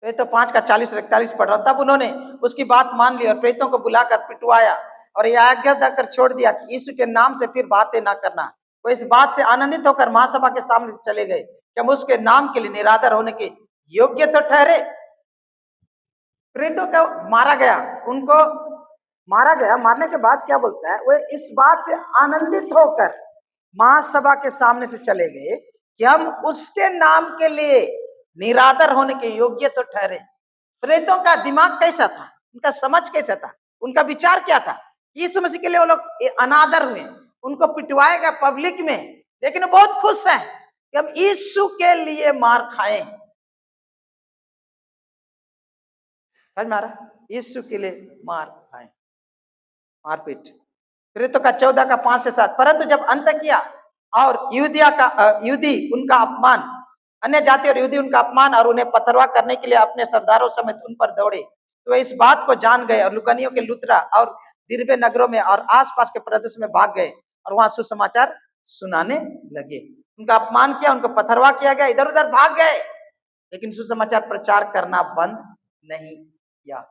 तो 5:40-41 पढ़ रहा हूं। तब उन्होंने उसकी बात मान ली और प्रेरितों को बुलाकर पिटवाया और यह आज्ञा देकर छोड़ दिया कि यीशु के नाम से फिर बातें ना करना। वो इस बात से आनंदित होकर महासभा के सामने से चले गए कि हम उसके नाम के लिए निरादर होने के योग्य तो ठहरे। प्रेरितों को मारा गया, उनको मारा गया। मारने के बाद क्या बोलता है, वो इस बात से आनंदित होकर महासभा के सामने से चले गए कि हम उसके नाम के लिए निरादर होने के योग्य तो ठहरे। प्रेरितों का दिमाग कैसा था, उनका समझ कैसा था, उनका विचार क्या था। यीशु मसीह के लिए वो लोग अनादर हुए, उनको पिटवाएगा पब्लिक में, लेकिन वो बहुत खुश है कि हम यीशु के लिए मार खाएं। समझ में आ रहा? यीशु के लिए मार खाएं, मारपीट। प्रेरितों का 14:5-7। परंतु जब अंत किया और यहूदी उनका अपमान, अन्य जाति और यहूदी उनका अपमान और उन्हें पथरवाह करने के लिए अपने सरदारों समेत उन पर दौड़े, तो वे इस बात को जान गए और लुकानियों के लुत्रा और दिरबे नगरों में और आसपास के प्रदेश में भाग गए और वहां सुसमाचार सुनाने लगे। उनका अपमान किया, उनको पथरवाह किया गया, इधर उधर भाग गए, लेकिन सुसमाचार प्रचार करना बंद नहीं किया।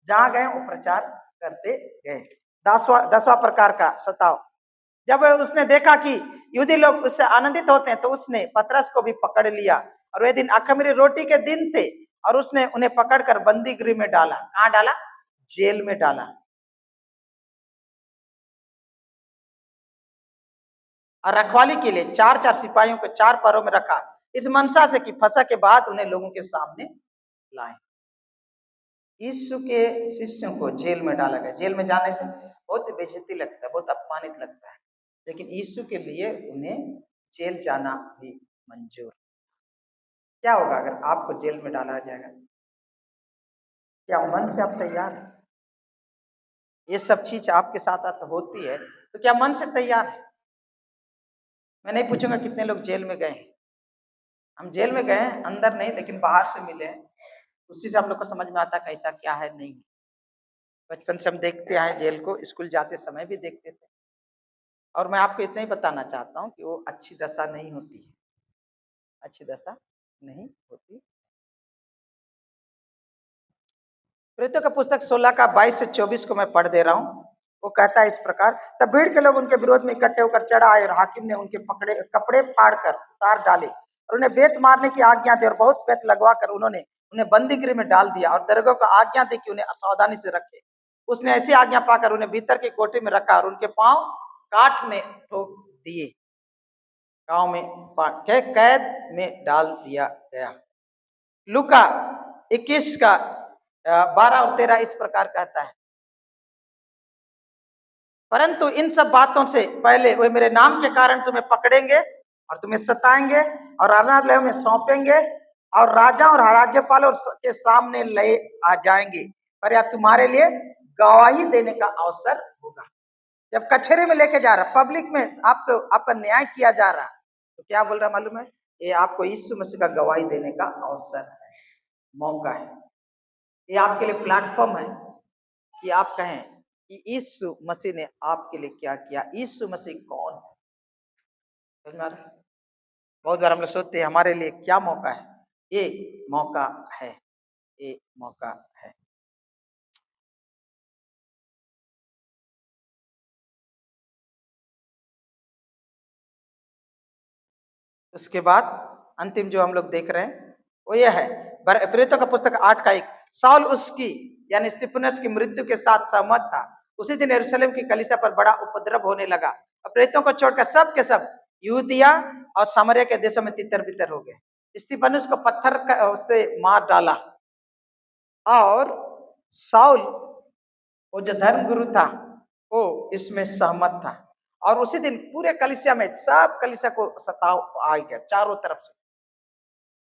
जहां गए वो प्रचार करते गए। 10वां प्रकार का सताव। जब उसने देखा कि यहूदी लोग उससे आनंदित होते हैं, तो उसने पतरस को भी पकड़ लिया, और वे दिन अखमीरी रोटी के दिन थे, और उसने उन्हें पकड़कर बंदी गृह में डाला। कहां डाला? जेल में डाला। और रखवाली के लिए 4-4 सिपाहियों को 4 पहरों में रखा, इस मनसा से कि फसह के बाद उन्हें लोगों के सामने लाए। यीशु के शिष्यों को जेल में डाला गया। जेल में जाने से बहुत बेइज्जती लगता है, बहुत अपमानित लगता है, लेकिन यीशु के लिए उन्हें जेल जाना भी मंजूर। क्या होगा अगर आपको जेल में डाला जाएगा? क्या मन से आप तैयार हैं? ये सब चीज आपके साथ होती है तो क्या मन से तैयार है? मैं नहीं पूछूंगा कितने लोग जेल में गए। हम जेल में गए, अंदर नहीं, लेकिन बाहर से मिले, उसी से हम लोग को समझ में आता कैसा क्या है नहीं। बचपन से हम देखते आए जेल को, स्कूल जाते समय भी देखते थे। और मैं आपको इतना ही बताना चाहता हूँ कि वो अच्छी दशा नहीं होती है, अच्छी दशा नहीं होती। प्रेरितों का पुस्तक 16:22-24 को मैं पढ़ दे रहा हूँ। वो कहता है इस प्रकार, तब भीड़ के लोग उनके विरोध में इकट्ठे होकर चढ़ आए और हाकिम ने उनके कपड़े फाड़कर उतार डाले और उन्हें बेत मारने की आज्ञा दी, और बहुत बेत लगवा कर उन्होंने उन्हें बंदी गृह में डाल दिया, और दरोगा को आज्ञा दी कि उन्हें सावधानी से रखे। उसने ऐसी आज्ञा पाकर उन्हें भीतर की कोठरी में रखा और उनके पांव काठ में ठोक दिए, गांव में कैद में डाल दिया गया। लूका 21:12-13 इस प्रकार कहता है, परंतु इन सब बातों से पहले वे मेरे नाम के कारण तुम्हें पकड़ेंगे और तुम्हें सताएंगे और अनाथालयों में सौंपेंगे और राजा और राज्यपालों के सामने ले आ जाएंगे, पर यह तुम्हारे लिए गवाही देने का अवसर होगा। जब कचहरी में लेके जा रहा, पब्लिक में आपको आपका न्याय किया जा रहा, तो क्या बोल रहा मालूम है? ये आपको यीशु मसीह का गवाही देने का अवसर है, मौका है। ये आपके लिए प्लेटफॉर्म है कि आप कहें कि यीशु मसीह ने आपके लिए क्या किया, यीशु मसीह कौन है। बहुत बार हम लोग सोचते हैं हमारे लिए क्या मौका है। ये मौका है, ये मौका है। उसके बाद अंतिम जो हम लोग देख रहे हैं वो यह है, प्रेरितों का पुस्तक 8 का 1। साउल उसकी यानी स्तिफनुस की मृत्यु के साथ सहमत था। उसी दिन यरूशलेम की कलीसिया पर बड़ा उपद्रव होने लगा। प्रेरितों को छोड़कर सब के सब यहूदिया और सामरिया के देशों में तितर बितर हो गए। स्तिफनुस को पत्थर से मार डाला और साउल वो जो धर्म गुरु था वो इसमें सहमत था। और उसी दिन पूरे कलीसिया में सब कलीसिया को सताव आ गया, चारों तरफ से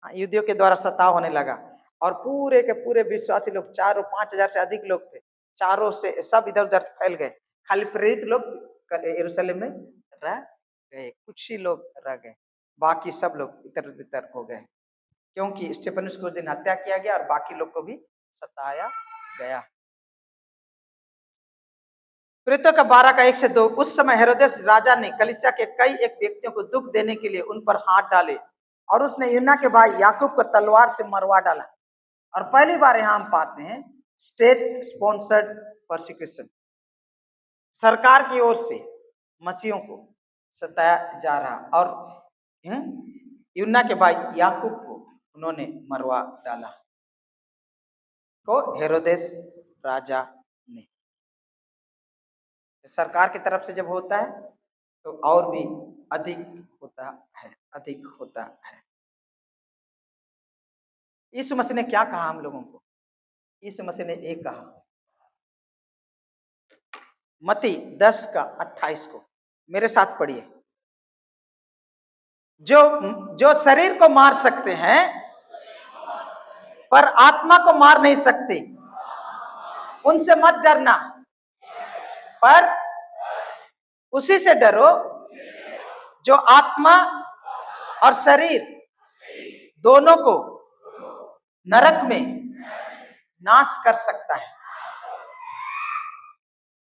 यहूदियों के द्वारा सताव होने लगा। और पूरे के पूरे विश्वासी लोग, चारों 5,000 से अधिक लोग थे, चारों से सब इधर उधर फैल गए। खाली प्रेरित लोग यरूशलेम में रह गए, कुछ ही लोग रह गए, बाकी सब लोग इधर उधर हो गए, क्योंकि स्तिफनुस को दिन हत्या किया गया और बाकी लोग को भी सताया गया। प्रेरितों का 12 का 1 से 2। उस समय हेरोदेस राजा ने कलीसिया के कई एक व्यक्तियों को दुख देने के लिए उन पर हाथ डाले और उसने यूहन्ना के भाई याकूब को तलवार से मरवा डाला। और पहली बार यहां हम पाते हैं स्टेट स्पॉन्सर्ड प्रोसिक्यूशन, सरकार की ओर से मसीहों को सताया जा रहा। और यूहन्ना के भाई याकूब को उन्होंने मरवा डाला, को हेरोदेस राजा ने। सरकार की तरफ से जब होता है तो और भी अधिक होता है, अधिक होता है। यीशु मसीह ने क्या कहा हम लोगों को? यीशु मसीह ने एक कहा, मत्ती 10 का 28 को मेरे साथ पढ़िए। जो शरीर को मार सकते हैं पर आत्मा को मार नहीं सकते, उनसे मत डरना, पर उसी से डरो जो आत्मा और शरीर दोनों को नरक में नाश कर सकता है।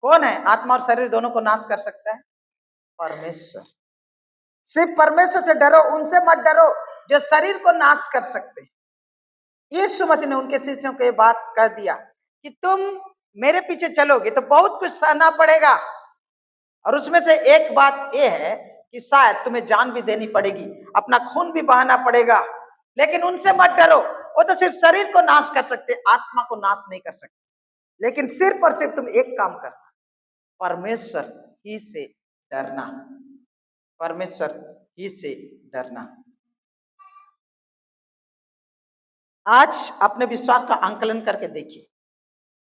कौन है आत्मा और शरीर दोनों को नाश कर सकता है? परमेश्वर। सिर्फ परमेश्वर से डरो, उनसे मत डरो जो शरीर को नाश कर सकते हैं। यीशु मसीह ने उनके शिष्यों को ये बात कह दिया कि तुम मेरे पीछे चलोगे तो बहुत कुछ सहना पड़ेगा, और उसमें से एक बात यह है कि शायद तुम्हें जान भी देनी पड़ेगी, अपना खून भी बहाना पड़ेगा, लेकिन उनसे मत डरो। वो तो सिर्फ शरीर को नाश कर सकते, आत्मा को नाश नहीं कर सकते। लेकिन सिर्फ और सिर्फ तुम एक काम करना, परमेश्वर ही से डरना, परमेश्वर ही से डरना। आज अपने विश्वास का आंकलन करके देखिए।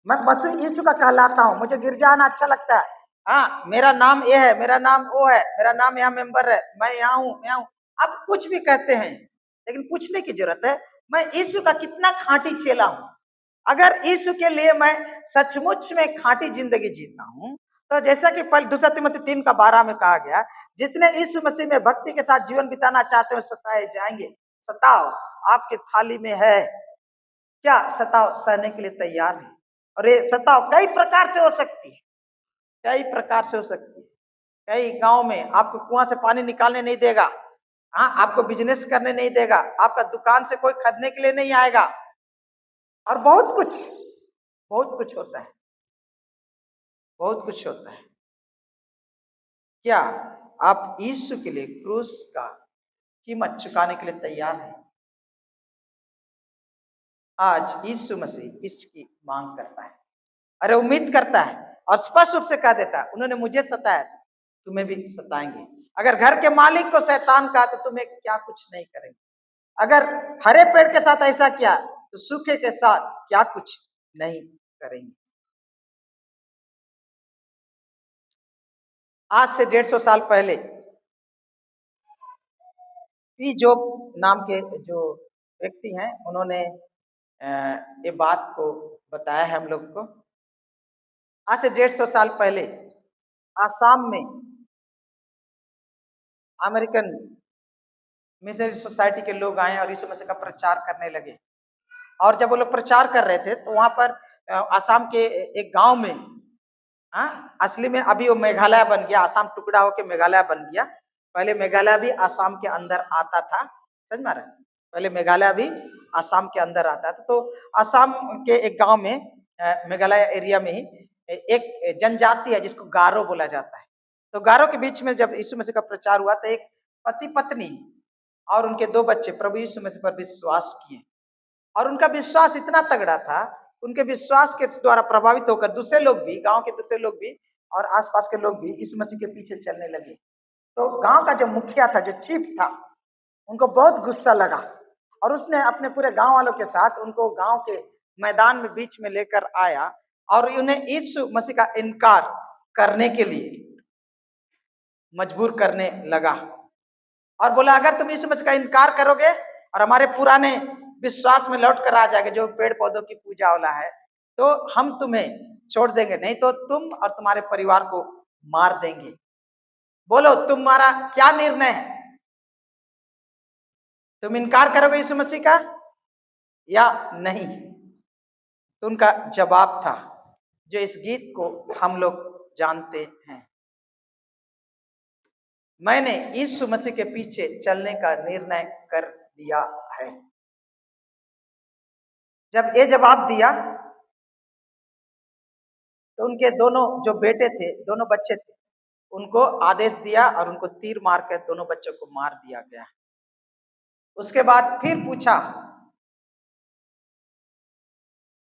मैं मसीह यीशु का कहलाता हूं, मुझे गिरजा आना अच्छा लगता है, हाँ मेरा नाम ये है, मेरा नाम वो है, मेरा नाम यहाँ मेंबर है, मैं यहाँ हूँ। आप कुछ भी कहते हैं, लेकिन पूछने की जरूरत है मैं यीशु का कितना खांटी चेला हूं। अगर यीशु के लिए मैं सचमुच में खांटी जिंदगी जीता हूं, तो जैसा कि पहले 2 तिमोथी 3:12 में कहा गया, जितने यीशु मसीह में भक्ति के साथ जीवन बिताना चाहते हो सताए जाएंगे। सताओ आपके थाली में है, क्या सताओ सहने के लिए तैयार है? और ये सताओ कई प्रकार से हो सकती है, कई प्रकार से हो सकती है। कई गांव में आपको कुआं से पानी निकालने नहीं देगा, हाँ आपको बिजनेस करने नहीं देगा, आपका दुकान से कोई खरीदने के लिए नहीं आएगा, और बहुत कुछ होता है, बहुत कुछ होता है। क्या आप यीशु के लिए क्रूस का कीमत चुकाने के लिए तैयार हैं? आज यीशु मसीह इसकी मांग करता है, अरे उम्मीद करता है, और स्पष्ट रूप से कह देता है, उन्होंने मुझे सताया, तुम्हें भी सताएंगे। अगर घर के मालिक को शैतान कहा तो तुम्हें क्या कुछ नहीं करेंगे। अगर हरे पेड़ के साथ ऐसा किया तो सूखे के साथ क्या कुछ नहीं करेंगे। आज से 150 साल पहले पी जॉब नाम के जो व्यक्ति हैं, उन्होंने ये बात को बताया है हम लोग को। आज से 150 साल पहले आसाम में अमेरिकन मिशनरी सोसाइटी के लोग आए और यीशु मसीह का प्रचार करने लगे। और जब वो लोग प्रचार कर रहे थे तो वहां पर आसाम के एक गांव में, असली में अभी वो मेघालय बन गया, आसाम टुकड़ा होकर मेघालय बन गया। पहले मेघालय भी आसाम के अंदर आता था, समझ में आ रहा है? पहले मेघालय भी आसाम के अंदर आता था। तो आसाम के एक गांव में, मेघालय एरिया में ही एक जनजाति है जिसको गारो बोला जाता है। तो गारो के बीच में जब यीशु मसीह का प्रचार हुआ तो एक पति पत्नी और उनके 2 बच्चे प्रभु यीशु मसीह पर विश्वास किए और उनका विश्वास इतना तगड़ा था, उनके विश्वास के द्वारा प्रभावित होकर दूसरे लोग भी, गांव के दूसरे लोग भी और आसपास के लोग भी यीशु मसीह के पीछे चलने लगे। तो गांव का जो मुखिया था, जो चीफ था, उनको बहुत गुस्सा लगा और उसने अपने पूरे गांव वालों के साथ उनको गांव के मैदान में बीच में लेकर आया और उन्हें यीशु मसीह का इनकार करने के लिए मजबूर करने लगा और बोला, अगर तुम यीशु मसीह का इनकार करोगे और हमारे पुराने विश्वास में लौट कर आ जाएंगे, जो पेड़ पौधों की पूजा वाला है, तो हम तुम्हें छोड़ देंगे, नहीं तो तुम और तुम्हारे परिवार को मार देंगे। बोलो तुम्हारा क्या निर्णय है? तुम इनकार करोगे यीशु मसीह का या नहीं? तो उनका जवाब था जो इस गीत को हम लोग जानते हैं, मैंने यीशु मसीह के पीछे चलने का निर्णय कर लिया है। जब ये जवाब दिया तो उनके दोनों जो बेटे थे, दोनों बच्चे थे, उनको आदेश दिया और उनको तीर मारकर दोनों बच्चों को मार दिया गया। उसके बाद फिर पूछा,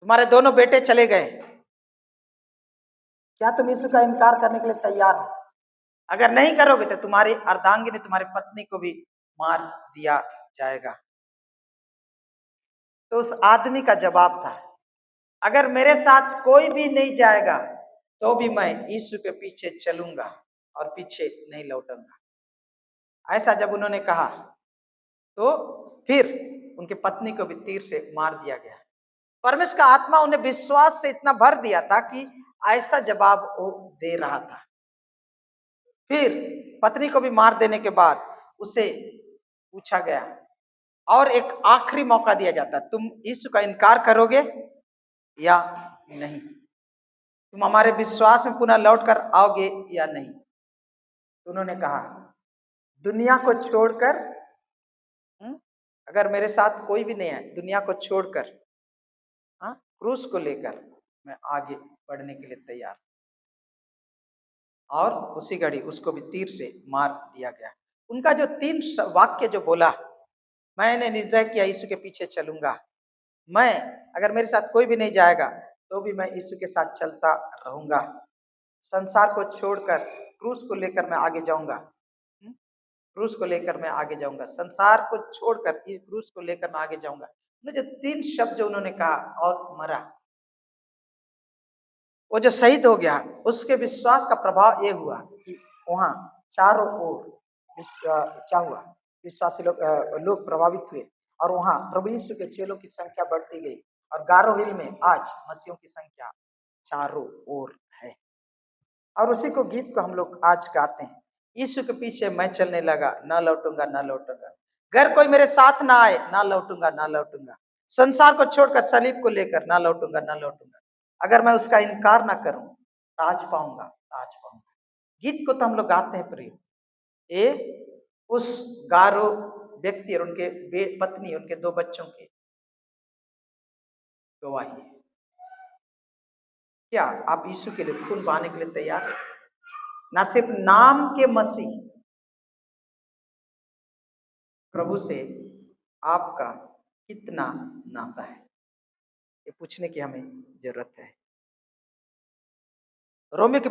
तुम्हारे दोनों बेटे चले गए, क्या तुम यीशु का इनकार करने के लिए तैयार हो? अगर नहीं करोगे तो तुम्हारी अर्धांगिनी, तुम्हारी पत्नी को भी मार दिया जाएगा। तो उस आदमी का जवाब था, अगर मेरे साथ कोई भी नहीं जाएगा तो भी मैं यीशु के पीछे चलूंगा और पीछे नहीं लौटूंगा। ऐसा जब उन्होंने कहा तो फिर उनकी पत्नी को भी तीर से मार दिया गया। परमेश्वर का आत्मा उन्हें विश्वास से इतना भर दिया था कि ऐसा जवाब वो दे रहा था। फिर पत्नी को भी मार देने के बाद उसे पूछा गया और एक आखिरी मौका दिया जाता, तुम यीशु का इनकार करोगे या नहीं? तुम हमारे विश्वास में पुनः लौट कर आओगे या नहीं? तो उन्होंने कहा, दुनिया को छोड़कर, अगर मेरे साथ कोई भी नहीं है, दुनिया को छोड़कर, क्रूस को लेकर मैं आगे बढ़ने के लिए तैयार। और उसी घड़ी उसको भी तीर से मार दिया गया। उनका जो 3 वाक्य जो बोला, मैंने निर्णय किया यीशु के पीछे चलूंगा, मैं, अगर मेरे साथ कोई भी नहीं जाएगा तो भी मैं यीशु के साथ चलता रहूंगा, संसार को छोड़कर क्रूस को लेकर मैं आगे जाऊंगा, क्रूस को लेकर मैं आगे जाऊंगा, संसार को छोड़कर क्रूस को लेकर मैं आगे जाऊंगा। जो 3 शब्द जो उन्होंने कहा और मरा, वो जो शहीद हो गया, उसके विश्वास का प्रभाव ये हुआ कि वहां चारों ओर क्या हुआ, विश्वासी लोग प्रभावित हुए और वहां प्रभु यीशु के चेलों की संख्या बढ़ती गई और गारो हिल में आज मसीहों की संख्या चारों ओर है। और उसी को गीत को हम लोग आज गाते हैं, यीशु के पीछे मैं चलने लगा, ना लौटूंगा ना लौटूंगा, घर कोई मेरे साथ ना आए, ना लौटूंगा ना लौटूंगा, संसार को छोड़कर सलीब को लेकर ना लौटूंगा ना लौटूंगा, अगर मैं उसका इनकार ना करूं ताज पाऊंगा ताज पाऊंगा। गीत को तो हम लोग गाते हैं प्रिय, ये उस गारो व्यक्ति और उनके पत्नी, उनके 2 बच्चों की गवाही है। क्या आप यीशु के लिए खून बहाने के लिए तैयार हैं? ना सिर्फ नाम के मसीह, प्रभु से आपका कितना नाता है, ये पूछने की हमें जरूरत है। रोमियो की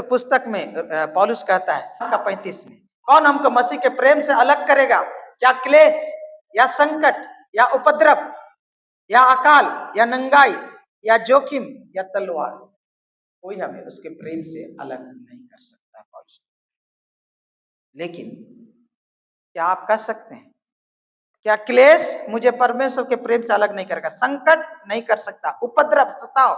पुस्तक में पौलुस कहता है का 35 में, कौन हमको मसीह के प्रेम से अलग करेगा? क्या क्लेश या संकट या उपद्रव या अकाल या नंगाई या जोखिम या तलवार, कोई हमें उसके प्रेम से अलग नहीं कर सकता पौलुस। लेकिन क्या आप कह सकते हैं, क्या क्लेश मुझे परमेश्वर के प्रेम से अलग नहीं करेगा? संकट नहीं कर सकता, उपद्रव सताव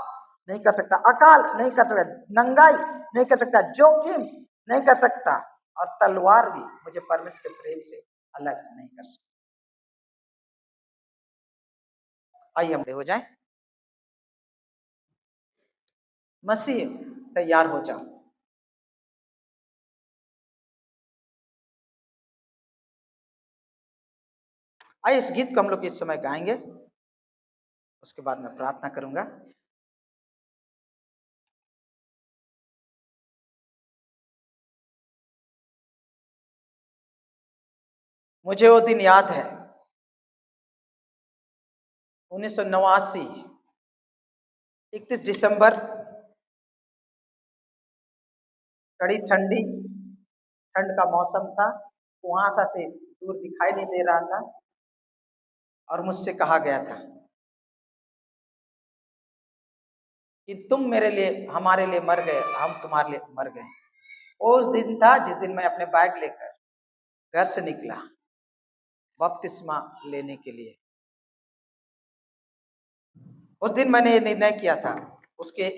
नहीं कर सकता, अकाल नहीं कर सकता, नंगाई नहीं कर सकता, जोखिम नहीं कर सकता, और तलवार भी मुझे परमेश्वर के प्रेम से अलग नहीं कर सकता। आइए हम हो जाए, मसीह तैयार हो जाओ। आइए इस गीत को हम लोग इस समय गाएंगे, उसके बाद मैं प्रार्थना करूंगा। मुझे वो दिन याद है, 1989, 31 दिसंबर, कड़ी ठंडी, ठंड का मौसम था, कुहासा से दूर दिखाई नहीं दे रहा था और मुझसे कहा गया था कि तुम मेरे लिए, हमारे लिए मर गए, हम तुम्हारे लिए मर गए। उस दिन था जिस दिन मैं अपने बैग लेकर घर से निकला बपतिस्मा लेने के लिए। उस दिन मैंने ये निर्णय किया था, उसके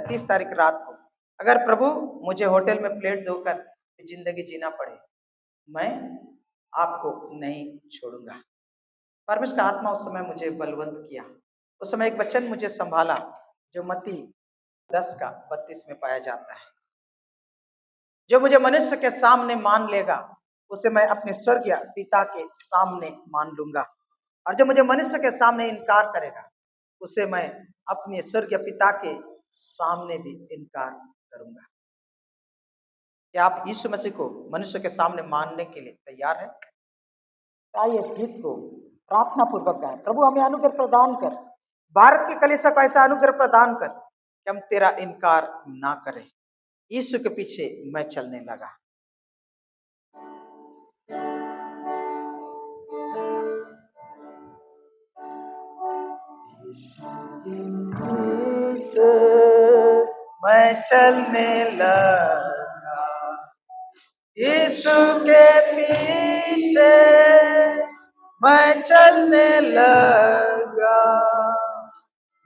30 तारीख रात को, अगर प्रभु मुझे होटल में प्लेट धोकर जिंदगी जीना पड़े, मैं आपको नहीं छोड़ूंगा। परमेश्वर का आत्मा उस समय मुझे बलवंत किया। उस समय एक वचन मुझे संभाला जो मत्ती 10 का 32 में पाया जाता है, जो मुझे मनुष्य के सामने मान लेगा उसे मैं अपने स्वर्गीय पिता के सामने मान लूंगा, और जो मुझे मनुष्य के सामने इनकार करेगा उसे मैं अपने स्वर्गीय पिता के सामने भी इनकार करूंगा। क्या आप यीशु मसीह को मनुष्य के सामने मानने के लिए तैयार हैं? आइए इस गीत को प्रार्थना पूर्वक गाएं। प्रभु हमें अनुग्रह प्रदान कर, भारत की कलीसिया को ऐसा अनुग्रह प्रदान कर कि हम तेरा इनकार ना करें। यीशु के पीछे मैं चलने लगा। मैं चलने लगा यीशु के पीछे, मैं चलने लगा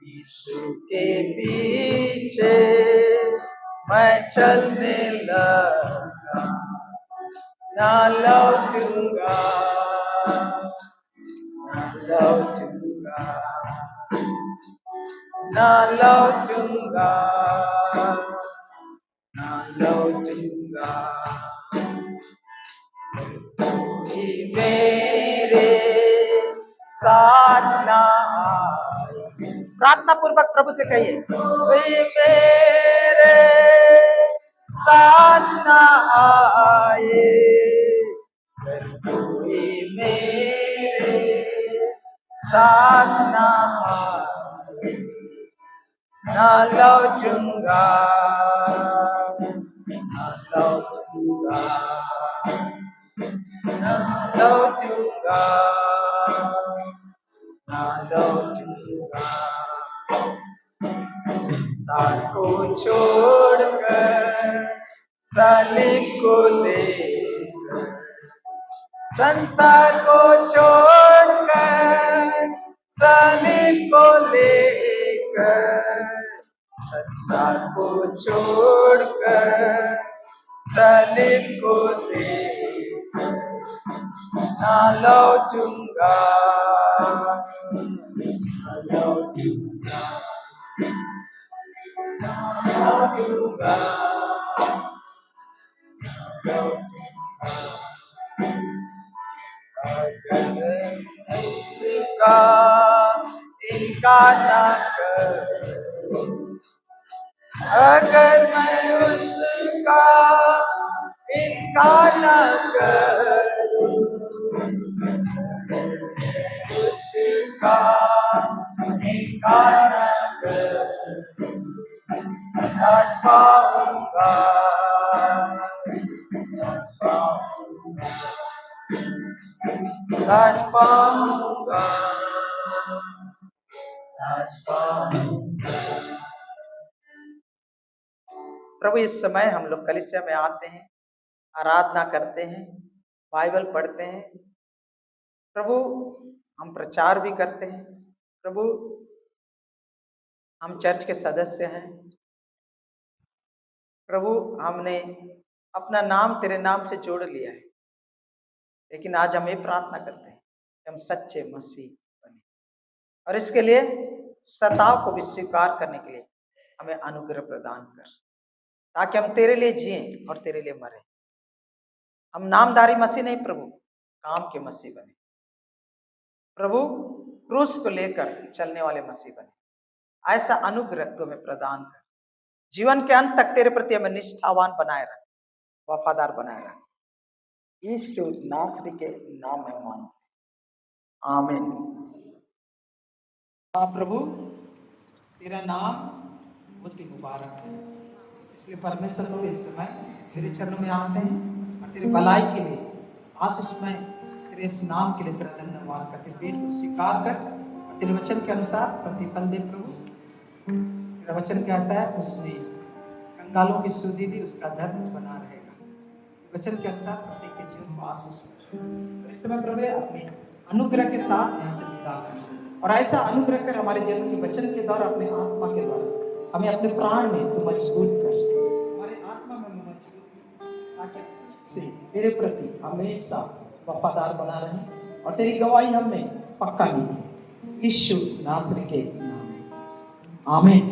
यीशु के पीछे, मैं चलने लगा, ना लौटूंगा, ना लौटूंगा, ना लौटूंगा, ना लौटूंगा, मेरे साथ ना आए। प्रार्थना पूर्वक प्रभु से कहिए, कोई मेरे साथ ना आए, कोई मेरे साथ ना आए, ना लौटूंगा, ना लौटूंगा, ना लौटूंगा, ना लौटूंगा, संसार को छोड़कर, सालिब को लेकर, संसार को छोड़कर, सालिब को लेकर, संसार को छोड़कर, सालिब को लेकर, ना लौटूंगा, ना लौटूंगा, ना लौटूंगा, ना लौटूंगा, अगर उसका इनकार ना करूं, अगर मैं उसका इनकार ना करूं, उसका इनकार ना करूं, आज पाऊंगा, आज पाऊंगा, आज पाऊंगा, आज पाऊंगा। प्रभु इस समय हम लोग कलीसिया में आते हैं, आराधना करते हैं, बाइबल पढ़ते हैं, प्रभु हम प्रचार भी करते हैं, प्रभु हम चर्च के सदस्य हैं, प्रभु हमने अपना नाम तेरे नाम से जोड़ लिया है, लेकिन आज हम ये प्रार्थना करते हैं कि हम सच्चे मसीह बने, और इसके लिए सताव को भी स्वीकार करने के लिए हमें अनुग्रह प्रदान कर, ताकि हम तेरे लिए जिएं और तेरे लिए मरें। हम नामधारी मसीह नहीं प्रभु, काम के मसीह बने, प्रभु क्रूस को लेकर चलने वाले मसीह बने। ऐसा अनुग्रह तो हमें प्रदान कर, जीवन के अंत तक तेरे प्रति हमें निष्ठावान बनाए रख, वफादार बनाए रख। यीशु नासरी के नाम में मांगते, आमीन। प्रभु तेरा नाम बहुत ही मुबारक है, इसलिए परमेश्वर को इस समय तेरे चरणों में आते हैं और तेरी भलाई के लिए आशीषमय तेरे इस नाम के लिए तेरा धन्यवाद करते, पेट को स्वीकार कर और तेरे वचन के अनुसार प्रतिफल दे प्रभु। तेरा वचन कहता है उसने कंगालों की सुधि दी, उसका धर्म बना रहेगा। वचन के अनुसार प्रत्येक के जीवन को आशीष तो इस समय प्रभु अपने अनुग्रह के साथ यहाँ से विदा कर और ऐसा अनुग्रह कर हमारे जीवन के वचन के द्वारा, अपने आत्मा के द्वारा हमें अपने प्राण में तो मजबूत कर, हमारे आत्मा में मजबूत कर, ताकि उससे तेरे प्रति हमेशा वफादार बना रहे और तेरी गवाही हमें पक्का नहीं। यीशु नासरी के नाम में आमीन।